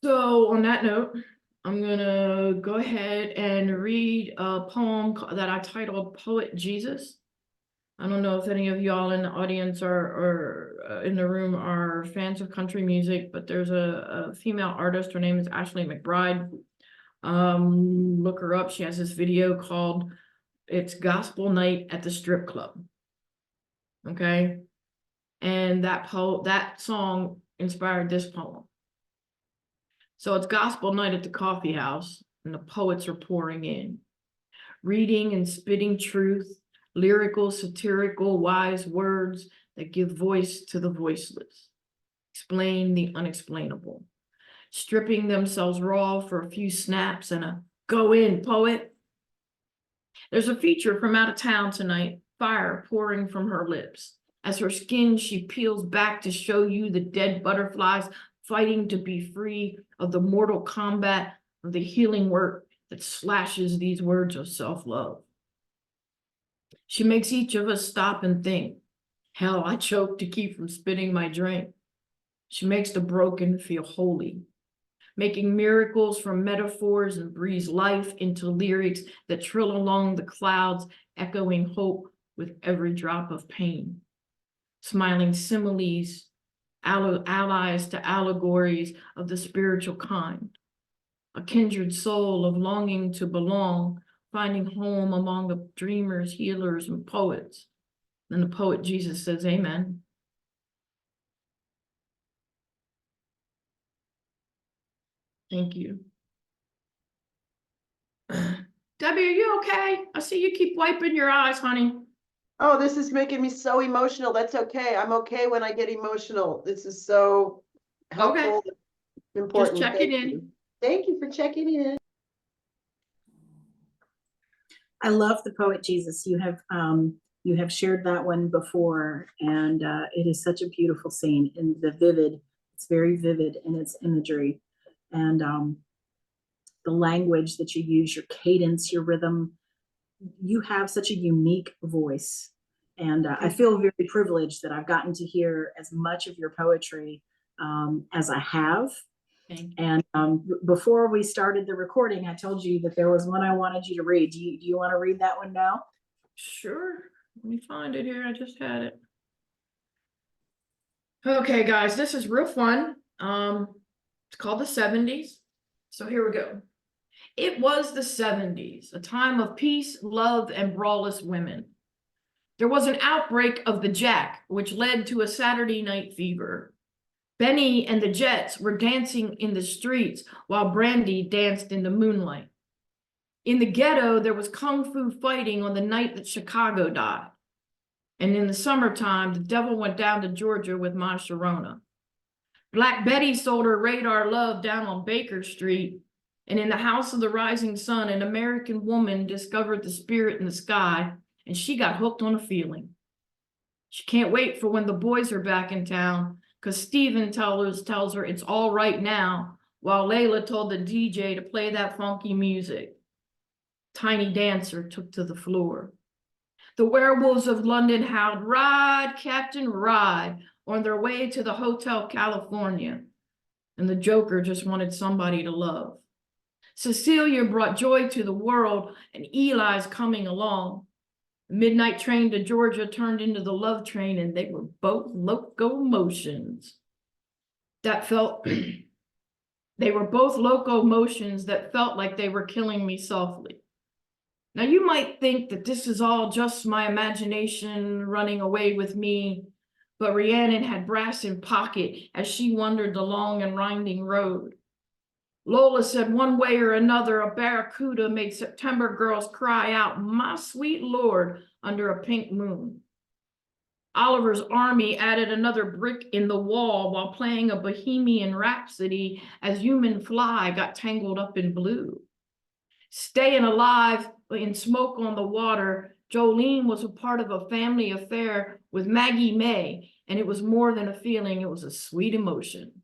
So on that note, I'm gonna go ahead and read a poem that I titled Poet Jesus. I don't know if any of y'all in the audience or in the room are fans of country music, but there's a female artist. Her name is Ashley McBryde. Look her up. She has this video called It's Gospel Night at the Strip Club. Okay. And that song inspired this poem. So it's gospel night at the coffee house, and the poets are pouring in, reading and spitting truth, lyrical, satirical, wise words that give voice to the voiceless, explain the unexplainable, stripping themselves raw for a few snaps and a go in, poet. There's a feature from out of town tonight, fire pouring from her lips. As her skin, she peels back to show you the dead butterflies fighting to be free of the mortal combat of the healing work that slashes these words of self-love. She makes each of us stop and think. Hell, I choke to keep from spitting my drink. She makes the broken feel holy, making miracles from metaphors and breathes life into lyrics that trill along the clouds, echoing hope with every drop of pain. Smiling similes, allies to allegories of the spiritual kind, a kindred soul of longing to belong, finding home among the dreamers, healers, and poets. Then the poet Jesus says, amen. Thank you. Debbie, are you okay? I see you keep wiping your eyes, honey. Oh, this is making me so emotional. That's okay. I'm okay when I get emotional. This is so helpful. Okay. Important. Just checking in. Thank you for checking in. I love the poet Jesus. You have shared that one before, and it is such a beautiful scene. And it's very vivid in its imagery, and the language that you use, your cadence, your rhythm. You have such a unique voice, and I feel very privileged that I've gotten to hear as much of your poetry as I have. And before we started the recording, I told you that there was one I wanted you to read. Do you want to read that one now? Sure. Let me find it here. I just had it. Okay, guys, this is real fun. It's called the 70s. So here we go. It was the 70s, a time of peace, love, and brawless women. There was an outbreak of the Jack, which led to a Saturday night fever. Benny and the Jets were dancing in the streets while Brandy danced in the moonlight. In the ghetto, there was kung fu fighting on the night that Chicago died. And in the summertime, the devil went down to Georgia with my Sharona. Black Betty sold her radar love down on Baker Street. And in the house of the rising sun, an American woman discovered the spirit in the sky, and she got hooked on a feeling. She can't wait for when the boys are back in town, because Steven tells her it's all right now, while Layla told the DJ to play that funky music. Tiny Dancer took to the floor. The werewolves of London howled, "Ride, Captain, ride," on their way to the Hotel California. And the Joker just wanted somebody to love. Cecilia brought joy to the world, and Eli's coming along. The midnight train to Georgia turned into the love train, and they were both locomotions that felt, they were both locomotions that felt like they were killing me softly. Now, you might think that this is all just my imagination running away with me, but Rhiannon had brass in pocket as she wandered the long and winding road. Lola said one way or another, a barracuda made September girls cry out, "My sweet Lord," under a pink moon. Oliver's army added another brick in the wall while playing a Bohemian Rhapsody as Human Fly got tangled up in blue. Staying alive in Smoke on the Water, Jolene was a part of a family affair with Maggie May, and it was more than a feeling, it was a sweet emotion.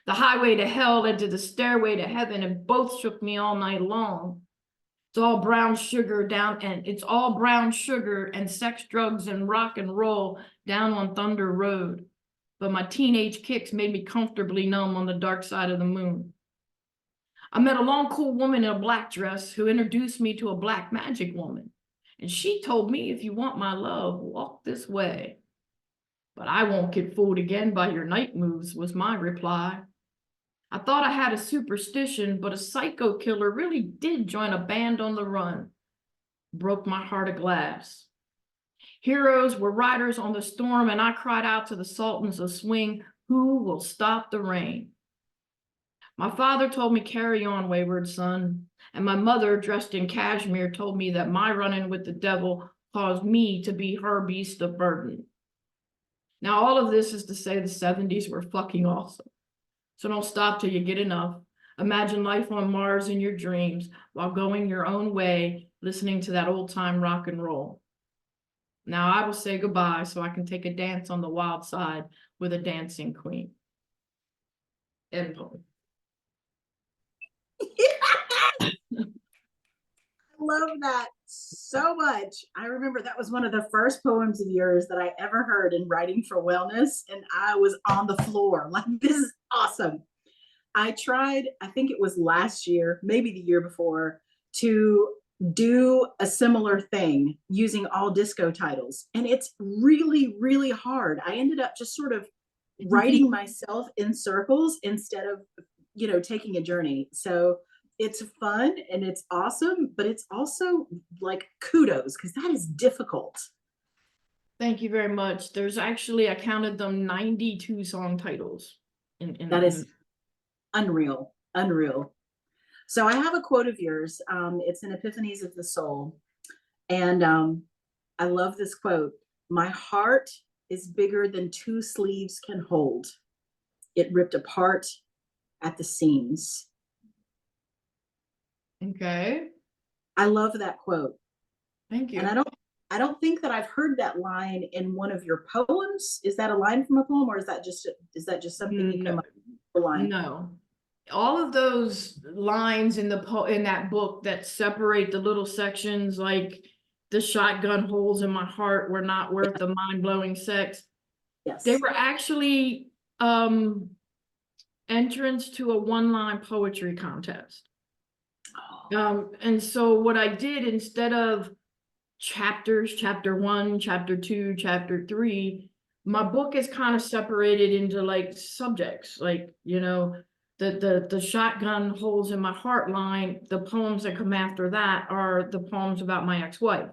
The highway to hell led to the stairway to heaven, and both shook me all night long. It's all brown sugar and sex, drugs, and rock and roll down on Thunder Road. But my teenage kicks made me comfortably numb on the dark side of the moon. I met a long, cool woman in a black dress who introduced me to a black magic woman. And she told me, if you want my love, walk this way. But I won't get fooled again by your night moves, was my reply. I thought I had a superstition, but a psycho killer really did join a band on the run. Broke my heart of glass. Heroes were riders on the storm, and I cried out to the sultans of swing, who will stop the rain? My father told me, carry on, wayward son. And my mother, dressed in cashmere, told me that my running with the devil caused me to be her beast of burden. Now, all of this is to say the 70s were fucking awesome. So don't stop till you get enough. Imagine life on Mars in your dreams while going your own way, listening to that old time rock and roll. Now I will say goodbye so I can take a dance on the wild side with a dancing queen. End poem. I love that so much. I remember that was one of the first poems of yours that I ever heard in Writing for Wellness, and I was on the floor like, this is awesome. I tried, I think it was last year, maybe the year before, to do a similar thing using all disco titles, and it's really, really hard. I ended up just sort of writing myself in circles instead of, taking a journey. So it's fun and it's awesome, but it's also like kudos, because that is difficult. Thank you very much. There's actually, I counted them, 92 song titles. That is unreal. So I have a quote of yours. It's in Epiphanies of the Soul. And I love this quote. My heart is bigger than two sleeves can hold. It ripped apart at the seams. Okay. I love that quote. Thank you. And I don't think that I've heard that line in one of your poems. Is that a line from a poem, or is that just something you came up with the line? No. All of those lines in that book that separate the little sections, like the shotgun holes in my heart were not worth the mind-blowing sex. Yes. They were actually entrance to a one-line poetry contest. And so what I did, instead of chapters, chapter 1, chapter 2, chapter 3, my book is kind of separated into like subjects, like, the shotgun holes in my heart line. The poems that come after that are the poems about my ex-wife.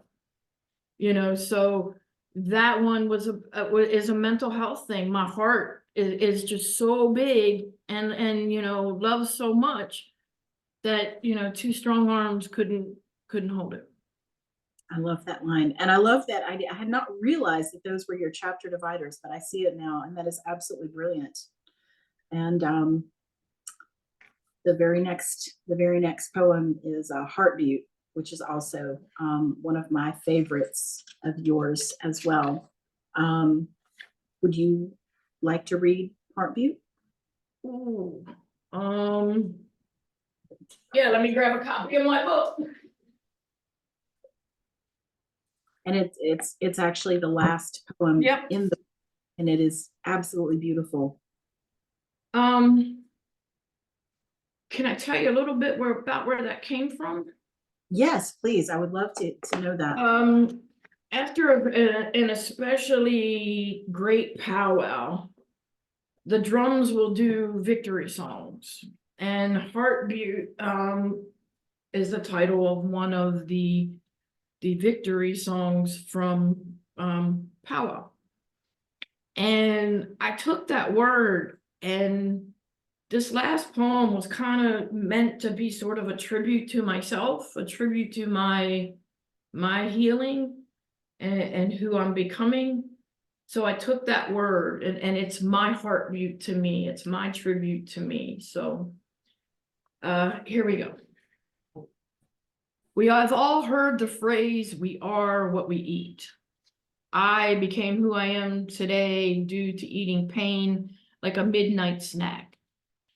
So that one is a mental health thing. My heart is just so big and loves so much that two strong arms couldn't hold it. I love that line. And I love that idea. I had not realized that those were your chapter dividers, but I see it now, and that is absolutely brilliant. And the very next poem is Heartbeat, which is also one of my favorites of yours as well. Would you like to read Heartbeat? Ooh. Yeah, let me grab a copy of my book. And it's actually the last poem in the, and it is absolutely beautiful. Can I tell you a little bit about where that came from? Yes, please. I would love to know that. After an especially great powwow, the drums will do victory songs, and Heartbeat is the title of one of the victory songs from Powwow. And I took that word, and this last poem was kind of meant to be sort of a tribute to myself, a tribute to my healing and who I'm becoming. So I took that word, and it's my heartbeat to me. It's my tribute to me. So here we go. We have all heard the phrase, we are what we eat. I became who I am today due to eating pain like a midnight snack,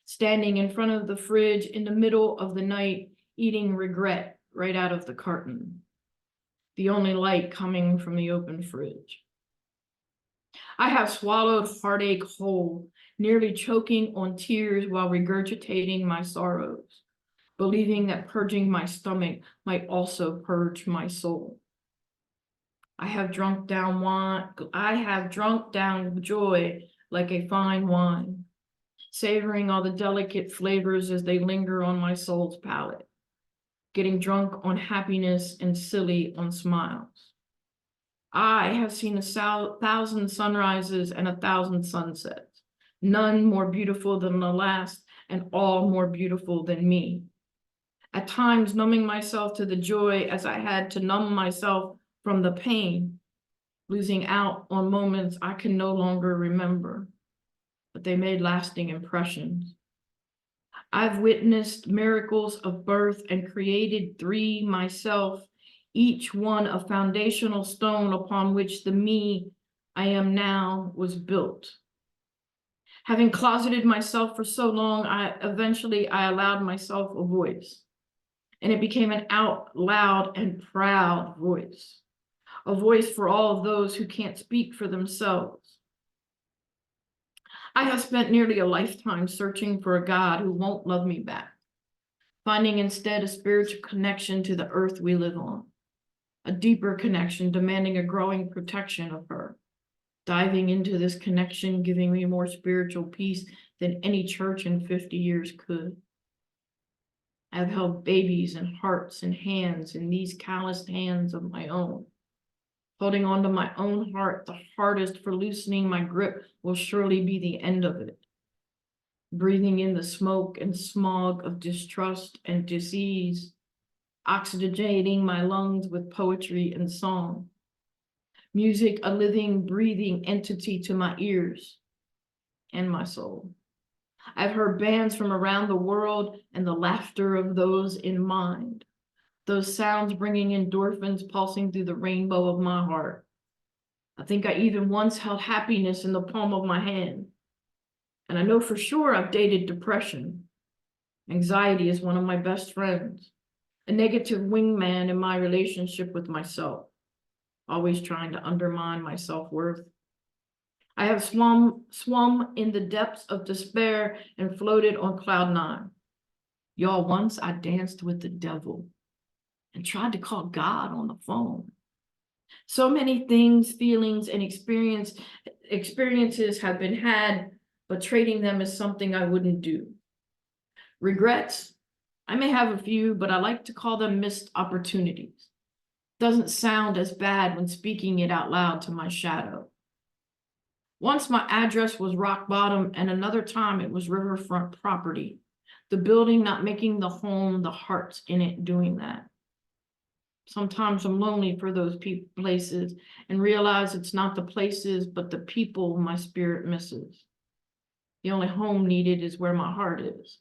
standing in front of the fridge in the middle of the night, eating regret right out of the carton, the only light coming from the open fridge. I have swallowed heartache whole, nearly choking on tears while regurgitating my sorrows, believing that purging my stomach might also purge my soul. I have drunk down joy like a fine wine, savoring all the delicate flavors as they linger on my soul's palate, getting drunk on happiness and silly on smiles. I have seen 1,000 sunrises and 1,000 sunsets, none more beautiful than the last, and all more beautiful than me. At times numbing myself to the joy as I had to numb myself from the pain, losing out on moments I can no longer remember, but they made lasting impressions. I've witnessed miracles of birth and created 3 myself, each one a foundational stone upon which the me I am now was built. Having closeted myself for so long, eventually I allowed myself a voice, and it became an out loud and proud voice. A voice for all of those who can't speak for themselves. I have spent nearly a lifetime searching for a God who won't love me back, finding instead a spiritual connection to the earth we live on, a deeper connection demanding a growing protection of her. Diving into this connection, giving me more spiritual peace than any church in 50 years could. I've held babies and hearts and hands in these calloused hands of my own. Holding on to my own heart, the hardest for loosening my grip will surely be the end of it. Breathing in the smoke and smog of distrust and disease, oxygenating my lungs with poetry and song. Music, a living, breathing entity to my ears and my soul. I've heard bands from around the world and the laughter of those in mind. Those sounds bringing endorphins pulsing through the rainbow of my heart. I think I even once held happiness in the palm of my hand. And I know for sure I've dated depression. Anxiety is one of my best friends, a negative wingman in my relationship with myself, always trying to undermine my self-worth. I have swum in the depths of despair and floated on cloud 9. Y'all, once I danced with the devil and tried to call God on the phone. So many things, feelings, and experiences have been had, but trading them is something I wouldn't do. Regrets, I may have a few, but I like to call them missed opportunities. Doesn't sound as bad when speaking it out loud to my shadow. Once my address was rock bottom, and another time it was riverfront property. The building not making the home, the hearts in it doing that. Sometimes I'm lonely for those places and realize it's not the places, but the people my spirit misses. The only home needed is where my heart is.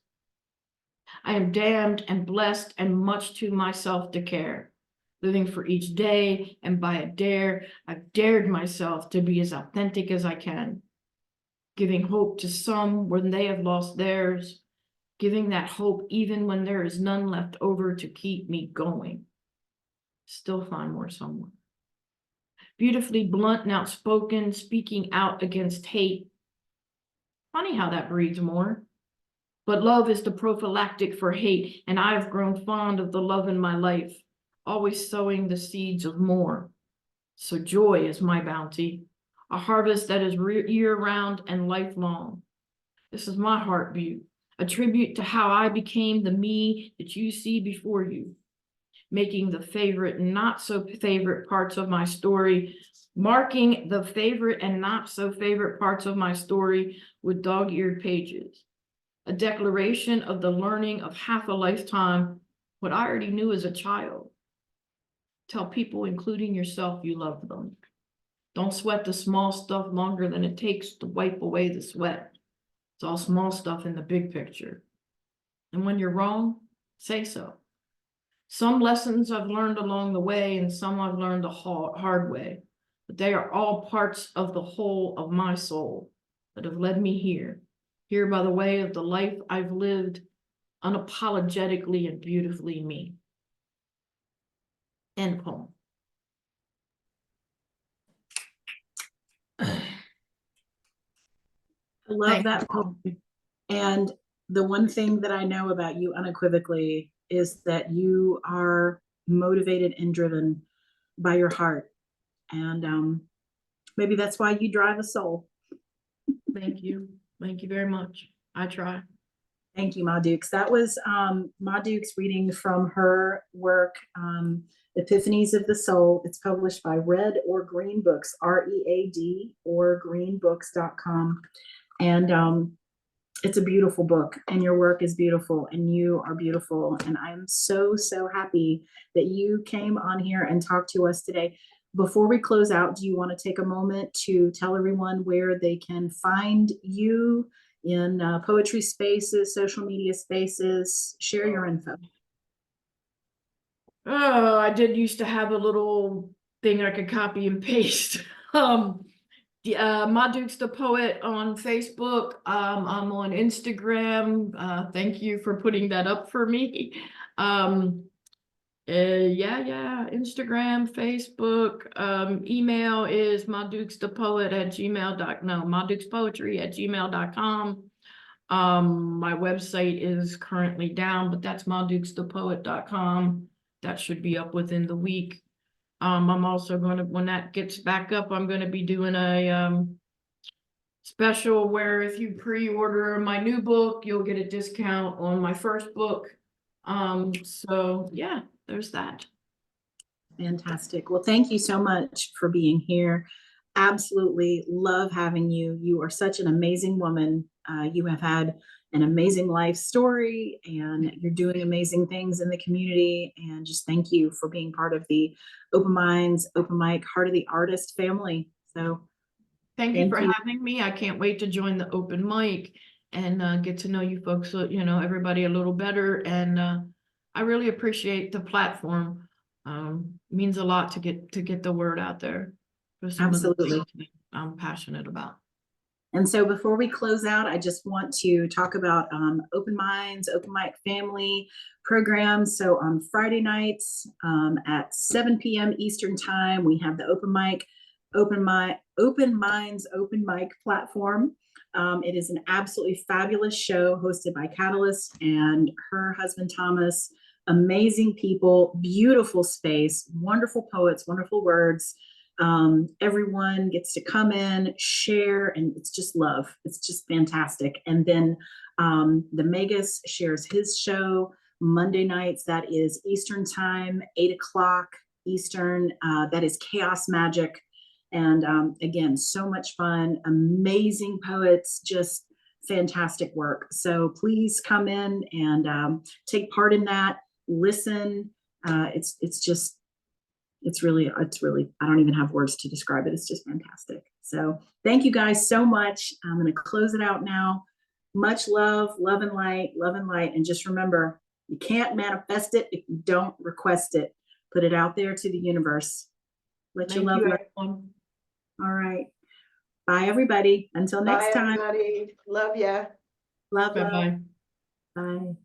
I am damned and blessed and much too myself to care. Living for each day, and by a dare, I've dared myself to be as authentic as I can. Giving hope to some when they have lost theirs. Giving that hope even when there is none left over to keep me going. Still find more somewhere. Beautifully blunt and outspoken, speaking out against hate. Funny how that breeds more. But love is the prophylactic for hate, and I've grown fond of the love in my life, always sowing the seeds of more. So joy is my bounty, a harvest that is year-round and lifelong. This is my heartbeat, a tribute to how I became the me that you see before you, making the favorite and not so favorite parts of my story, marking the favorite and not so favorite parts of my story with dog-eared pages, a declaration of the learning of half a lifetime, what I already knew as a child. Tell people, including yourself, you love them. Don't sweat the small stuff longer than it takes to wipe away the sweat. It's all small stuff in the big picture. And when you're wrong, say so. Some lessons I've learned along the way, and some I've learned the hard way, but they are all parts of the whole of my soul that have led me here by the way of the life I've lived, unapologetically and beautifully me. End poem. I love Thank that you. poem. And the one thing that I know about you unequivocally is that you are motivated and driven by your heart. And maybe that's why you drive a soul. Thank you. Thank you very much. I try. Thank you, Ma Dukes. That was Ma Dukes reading from her work, Epiphanies of the Soul. It's published by Red or Green Books, READ or greenbooks.com. And it's a beautiful book, and your work is beautiful, and you are beautiful. And I'm so, so happy that you came on here and talked to us today. Before we close out, do you want to take a moment to tell everyone where they can find you in poetry spaces, social media spaces? Share your info. Oh, I did used to have a little thing I could copy and paste. Ma Dukes the Poet on Facebook. I'm on Instagram. Thank you for putting that up for me. Yeah, Instagram, Facebook. Email is madukespoetry@gmail.com. My website is currently down, but that's madukesthepoet.com. That should be up within the week. I'm also gonna, when that gets back up, I'm gonna be doing a special where if you pre-order my new book, you'll get a discount on my first book. So yeah, there's that. Fantastic. Well, thank you so much for being here. Absolutely love having you. You are such an amazing woman. You have had an amazing life story, and you're doing amazing things in the community. And just thank you for being part of the Open Minds, Open Mic, Heart of the Artist family. So Thank you Thank for you. having me. I can't wait to join the open mic and get to know you folks, everybody a little better. And I really appreciate the platform. Means a lot to get the word out there for some of the Absolutely. things I'm passionate about. And so before we close out, I just want to talk about Open Minds, Open Mic family programs. So on Friday nights at 7 p.m. Eastern time, we have the Open Minds, Open Mic platform. It is an absolutely fabulous show hosted by Catalyst and her husband, Thomas. Amazing people, beautiful space, wonderful poets, wonderful words. Everyone gets to come in, share, and it's just love. It's just fantastic. And then the Magus shares his show Monday nights. That is Eastern time, 8 o'clock Eastern. That is Chaos Magic. And again, so much fun, amazing poets, just fantastic work. So please come in and take part in that, listen. It's really, I don't even have words to describe it. It's just fantastic. So thank you guys so much. I'm going to close it out now. Much love, love and light, love and light. And just remember, you can't manifest it if you don't request it. Put it out there to the universe. Let your love. Everyone. All right. Bye, everybody. Until next Bye, time. everybody. Love ya. Love, love. Bye-bye. Bye.